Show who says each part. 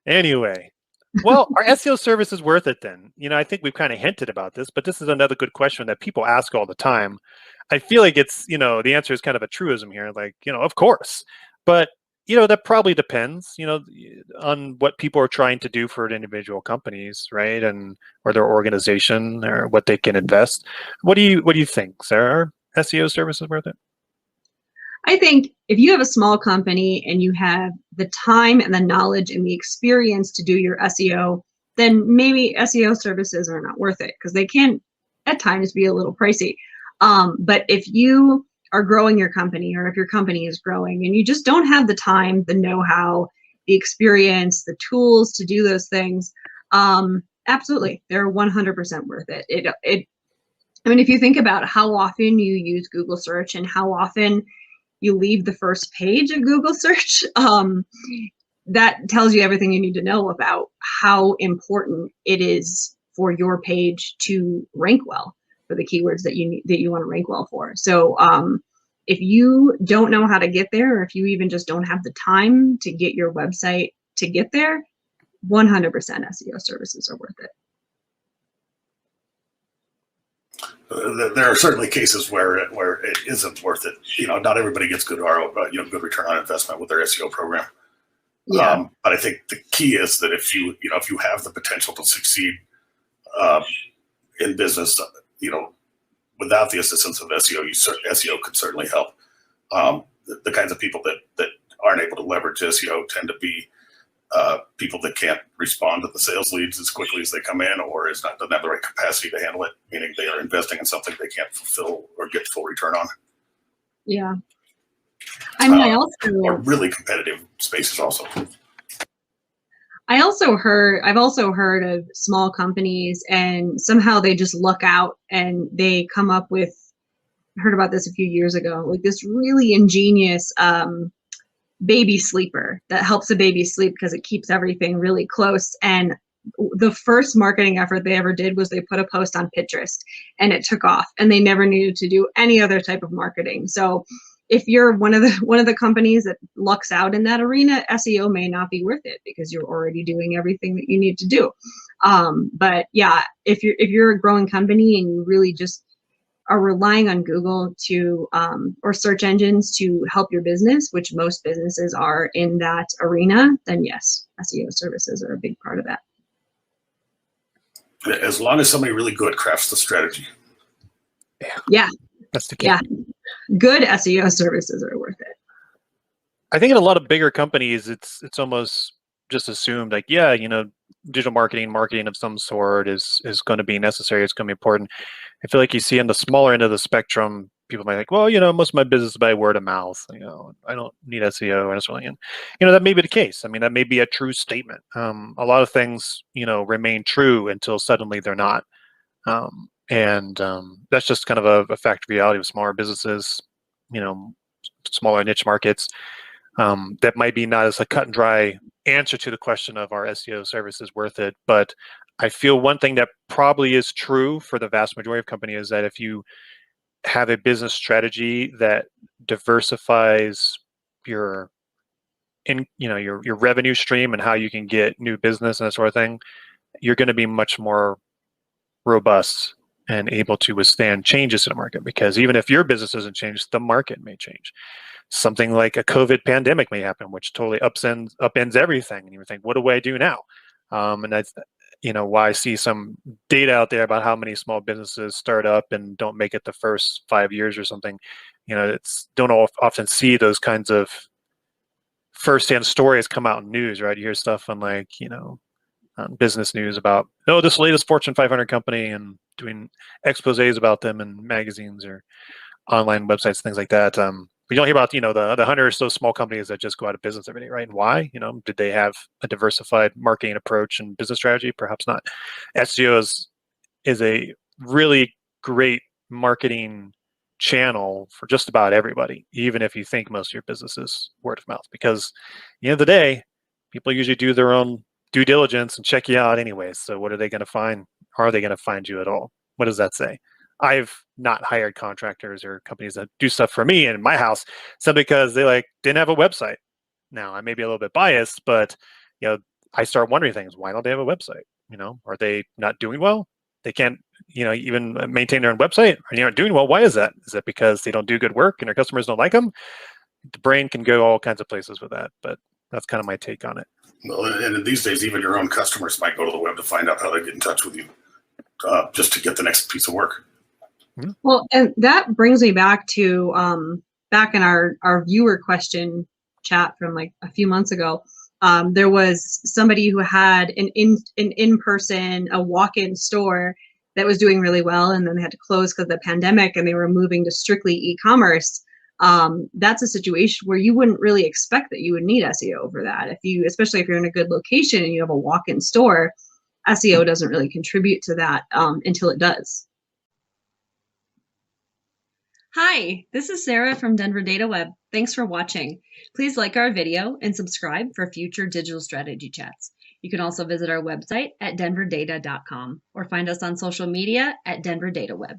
Speaker 1: Anyway, well, are SEO services worth it then? I think we've kind of hinted about this, but this is another good question that people ask all the time. I feel like it's, the answer is kind of a truism here. Like, of course. But, that probably depends, on what people are trying to do for individual companies, right? And or their organization or what they can invest. What do you think, Sarah? Are SEO services worth it?
Speaker 2: I think if you have a small company and you have the time and the knowledge and the experience to do your SEO, then maybe SEO services are not worth it because they can at times be a little pricey. But if you are growing your company, or if your company is growing and you just don't have the time, the know-how, the experience, the tools to do those things, absolutely, they're 100% worth it. I mean, if you think about how often you use Google search and how often you leave the first page of Google search, that tells you everything you need to know about how important it is for your page to rank well for the keywords that you want to rank well for. So if you don't know how to get there, or if you even just don't have the time to get your website to get there, 100% SEO services are worth it.
Speaker 3: There are certainly cases where it isn't worth it. Not everybody gets good good return on investment with their SEO program.
Speaker 2: Yeah.
Speaker 3: But I think the key is that if you have the potential to succeed in business, without the assistance of SEO, SEO could certainly help. The kinds of people that aren't able to leverage SEO tend to be people that can't respond to the sales leads as quickly as they come in, or doesn't have the right capacity to handle it, meaning they are investing in something they can't fulfill or get full return on.
Speaker 2: Yeah. I mean,
Speaker 3: or really competitive spaces also.
Speaker 2: I've also heard of small companies and somehow they just luck out and they come up with, I heard about this a few years ago, like this really ingenious baby sleeper that helps a baby sleep because it keeps everything really close. And the first marketing effort they ever did was they put a post on Pinterest and it took off, and they never needed to do any other type of marketing. So if you're one of the companies that lucks out in that arena, SEO may not be worth it because you're already doing everything that you need to do. But yeah, if you're a growing company and you really just are relying on Google to or search engines to help your business, which most businesses are in that arena, then yes, SEO services are a big part of that.
Speaker 3: As long as somebody really good crafts the strategy.
Speaker 2: Yeah.
Speaker 1: That's the key.
Speaker 2: Yeah. Good SEO services are worth it.
Speaker 1: I think in a lot of bigger companies, it's almost just assumed like, yeah, digital marketing of some sort is going to be necessary. It's going to be important. I feel like you see on the smaller end of the spectrum, people might think, well, most of my business is by word of mouth. I don't need SEO necessarily. And, that may be the case. I mean, that may be a true statement. A lot of things, remain true until suddenly they're not. And that's just kind of a fact of reality of smaller businesses, smaller niche markets. That might be not as a cut and dry answer to the question of our SEO services worth it. But I feel one thing that probably is true for the vast majority of companies is that if you have a business strategy that diversifies your revenue stream and how you can get new business and that sort of thing, you're going to be much more robust and able to withstand changes in the market, because even if your business doesn't change, the market may change. Something like a COVID pandemic may happen, which totally upends everything. And you would think, what do I do now? And that's, why I see some data out there about how many small businesses start up and don't make it the first 5 years or something. Don't often see those kinds of firsthand stories come out in news, right? You hear stuff on business news about, this latest Fortune 500 company, and doing exposés about them in magazines or online websites, things like that. We don't hear about, the 100 or so small companies that just go out of business every day, right? And why? Did they have a diversified marketing approach and business strategy? Perhaps not. SEO is a really great marketing channel for just about everybody, even if you think most of your business is word of mouth, because at the end of the day, people usually do their own due diligence and check you out anyways. So what are they going to find? Are they going to find you at all? What does that say? I've not hired contractors or companies that do stuff for me in my house simply because they didn't have a website. Now, I may be a little bit biased, but I start wondering things. Why don't they have a website? Are they not doing well? They can't, even maintain their own website. Or they aren't doing well. Why is that? Is that because they don't do good work and their customers don't like them? The brain can go all kinds of places with that, but that's kind of my take on it.
Speaker 3: Well, and these days, even your own customers might go to the web to find out how to get in touch with you, just to get the next piece of work.
Speaker 2: Well, and that brings me back to back in our viewer question chat from like a few months ago. There was somebody who had an in-person, a walk-in store that was doing really well, and then they had to close because of the pandemic, and they were moving to strictly e-commerce. That's a situation where you wouldn't really expect that you would need SEO over that. Especially if you're in a good location and you have a walk-in store, SEO doesn't really contribute to that until it does. Hi, this is Sarah from Denver Data Web. Thanks for watching. Please like our video and subscribe for future digital strategy chats. You can also visit our website at denverdata.com or find us on social media at Denver Data Web.